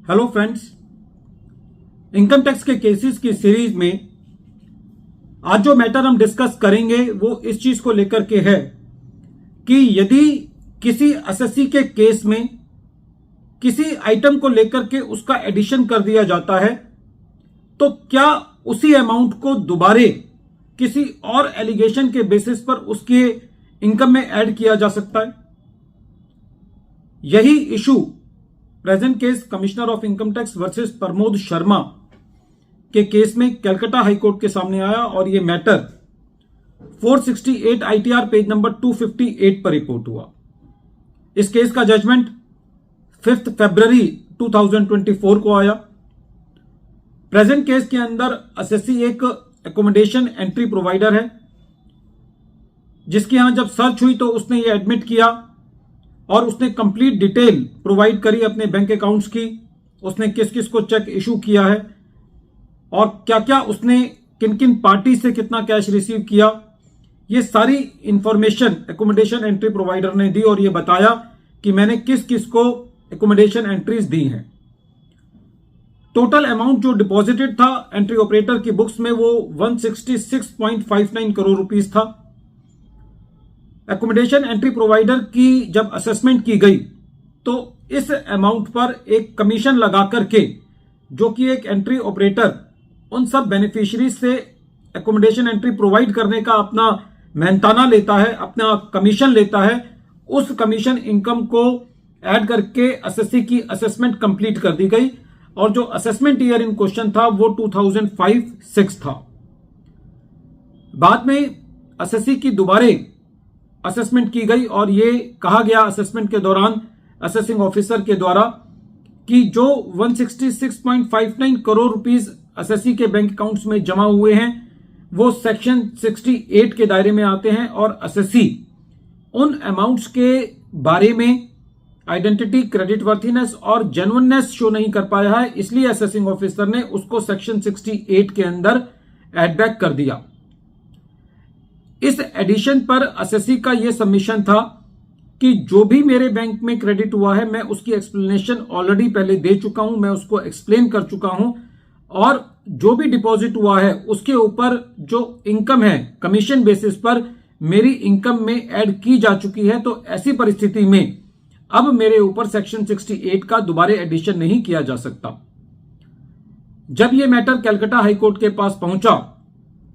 Hello friends, income tax के cases की series में आज जो मैटर हम डिस्कस करेंगे वो इस चीज को लेकर के है कि यदि किसी एसएससी के केस में किसी आइटम को लेकर के उसका एडिशन कर दिया जाता है तो क्या उसी अमाउंट को दोबारे किसी और एलिगेशन के बेसिस पर उसके इनकम में ऐड किया जा सकता है। यही issue present case commissioner of income tax versus Pramod Sharma के केस में कलकत्ता हाईकोर्ट के सामने आया और यह मैटर 468 आईटीआर पेज नंबर 258 पर रिपोर्ट हुआ। इस केस का जजमेंट 5 फरवरी 2024 को आया। प्रेजेंट केस के अंदर एसएससी एक एकोमोडेशन एंट्री प्रोवाइडर है जिसके यहां जब सर्च हुई तो उसने ये एडमिट किया और उसने कंप्लीट डिटेल प्रोवाइड करी अपने बैंक अकाउंट्स की। उसने किस किस को चेक इशू किया है और क्या क्या उसने किन किन पार्टी से कितना कैश रिसीव किया, ये सारी इंफॉर्मेशन एकोमोडेशन एंट्री प्रोवाइडर ने दी और ये बताया कि मैंने किस किस को एकोमोडेशन एंट्रीज दी हैं। टोटल अमाउंट जो डिपॉजिटेड था एंट्री ऑपरेटर की बुक्स में वो 166.59 करोड़ रुपीस था। एकोमोडेशन एंट्री प्रोवाइडर की जब असेसमेंट की गई तो इस अमाउंट पर एक कमीशन लगा करके जो कि एक एंट्री ऑपरेटर उन सब बेनिफिशियरीज से एकोमोडेशन एंट्री प्रोवाइड करने का अपना मेहनताना लेता है, अपना कमीशन लेता है, उस कमीशन इनकम को ऐड करके एसएससी की असेसमेंट कंप्लीट कर दी गई और जो असेसमेंट ईयर इन क्वेश्चन था वो 2005-06 था। बाद में एसएससी की दोबारे असेसमेंट की गई और ये कहा गया असेसमेंट के दौरान असेसिंग ऑफिसर के द्वारा कि जो 166.59 करोड़ रुपीस एसएससी के बैंक अकाउंट्स में जमा हुए हैं वो सेक्शन 68 के दायरे में आते हैं और एसएससी उन अमाउंट्स के बारे में आइडेंटिटी, क्रेडिट वर्थीनेस और जेन्युइननेस शो नहीं कर पाया है, इसलिए असेसिंग ऑफिसर ने उसको सेक्शन 68 के अंदर एड बैक कर दिया। इस एडिशन पर एसएससी का यह सबमिशन था कि जो भी मेरे बैंक में क्रेडिट हुआ है मैं उसकी एक्सप्लेनेशन ऑलरेडी पहले दे चुका हूं, मैं उसको एक्सप्लेन कर चुका हूं और जो भी डिपॉजिट हुआ है उसके ऊपर जो इनकम है कमीशन बेसिस पर मेरी इनकम में ऐड की जा चुकी है। तो ऐसी परिस्थिति में अब मेरे ऊपर सेक्शन 68 का दोबारा एडिशन नहीं किया जा सकता। जब यह मैटर कलकत्ता हाईकोर्ट के पास पहुंचा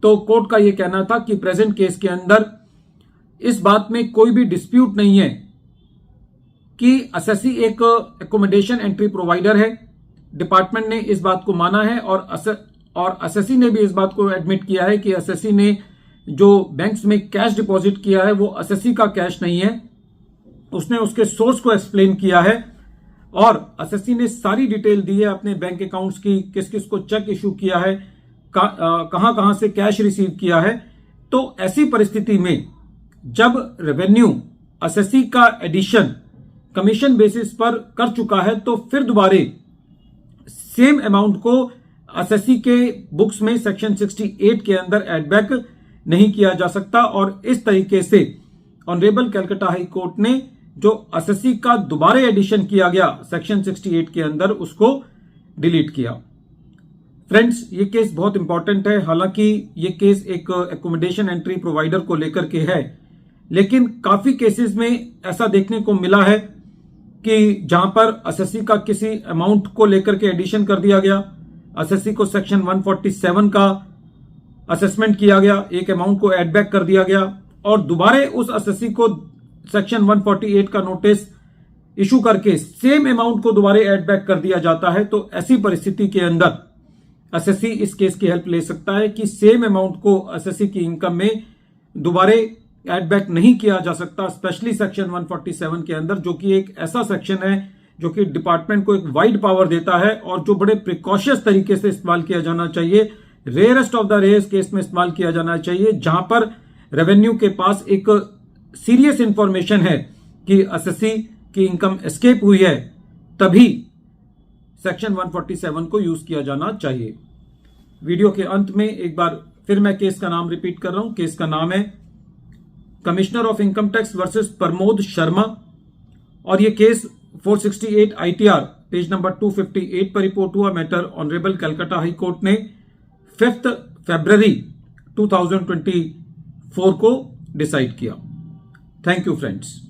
तो कोर्ट का यह कहना था कि प्रेजेंट केस के अंदर इस बात में कोई भी डिस्प्यूट नहीं है कि एसएससी एक एकोमोडेशन एंट्री प्रोवाइडर है। डिपार्टमेंट ने इस बात को माना है और एसएससी ने भी इस बात को एडमिट किया है कि एसएससी ने जो बैंक्स में कैश डिपॉजिट किया है वो एसएससी का कैश नहीं है। उसने उसके सोर्स को एक्सप्लेन किया है और एसएससी ने सारी डिटेल दी है अपने बैंक अकाउंट्स की, किस किस को चेक इशू किया है, कहां कहां से कैश रिसीव किया है। तो ऐसी परिस्थिति में जब रेवेन्यू एसएससी का एडिशन कमीशन बेसिस पर कर चुका है तो फिर दोबारे सेम अमाउंट को एसएससी के बुक्स में सेक्शन 68 के अंदर एड बैक नहीं किया जा सकता और इस तरीके से ऑनरेबल कलकत्ता हाई कोर्ट ने जो एसएससी का दोबारा एडिशन किया गया सेक्शन 68 के अंदर उसको डिलीट किया। फ्रेंड्स, ये केस बहुत इंपॉर्टेंट है। हालांकि ये केस एक एकोमोडेशन एंट्री प्रोवाइडर को लेकर के है, लेकिन काफी केसेस में ऐसा देखने को मिला है कि जहां पर एसएससी का किसी अमाउंट को लेकर के एडिशन कर दिया गया, एसएससी को सेक्शन 147 का असेसमेंट किया गया, एक अमाउंट को एड बैक कर दिया गया और दोबारा उस एसएससी को सेक्शन 148 का नोटिस इशू करके सेम अमाउंट को दोबारा एड बैक कर दिया जाता है। तो ऐसी परिस्थिति के अंदर एसएससी इस केस की हेल्प ले सकता है कि सेम अमाउंट को एसएससी की इनकम में दोबारा एड बैक नहीं किया जा सकता, स्पेशली सेक्शन 147 के अंदर, जो कि एक ऐसा सेक्शन है जो कि डिपार्टमेंट को एक वाइड पावर देता है और जो बड़े प्रिकॉशियस तरीके से इस्तेमाल किया जाना चाहिए, rarest of the rares case में इस्तेमाल किया जाना चाहिए, जहां पर रेवेन्यू के पास एक सीरियस इंफॉर्मेशन है कि एसएससी की इनकम एस्केप हुई है, तभी सेक्शन 147 को यूज किया जाना चाहिए। वीडियो के अंत में एक बार फिर मैं केस का नाम रिपीट कर रहा हूं। केस का नाम है commissioner of income tax versus Pramod Sharma और यह केस 468 ITR पेज नंबर 258 पर रिपोर्ट हुआ matter honourable Calcutta high court ने 5 फरवरी 2024 को डिसाइड किया। Thank you friends.